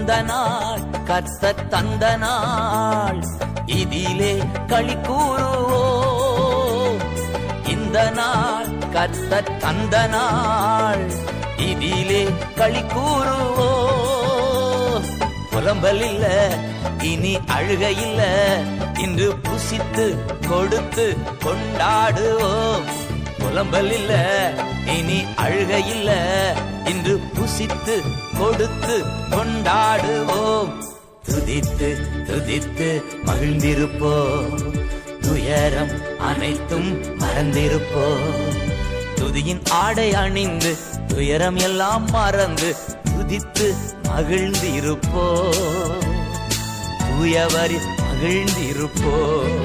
இந்த நாள் கர்த்தர் தந்த நாள், இதிலே களி கூறுவோம். இந்த நாள் கர்த்தர் தந்த நாள், இதிலே களி கூறுவோம். புலம்பல் இல்ல, இனி அழுக இல்ல, இன்று புசித்து கொடுத்து கொண்டாடுவோம். புலம்பல் இல்ல, இனி அழுக இல்ல, இன்று புசித்து கொடுத்து கொண்டாடுவோம். துதித்து துதித்து மகிழ்ந்திருப்போம், துயரம் அனைத்தும் மறந்திருப்போம். துதியின் ஆடை அணிந்து துயரம் எல்லாம் மறந்து துதித்து மகிழ்ந்திருப்போம், தூயவரில் மகிழ்ந்திருப்போம்.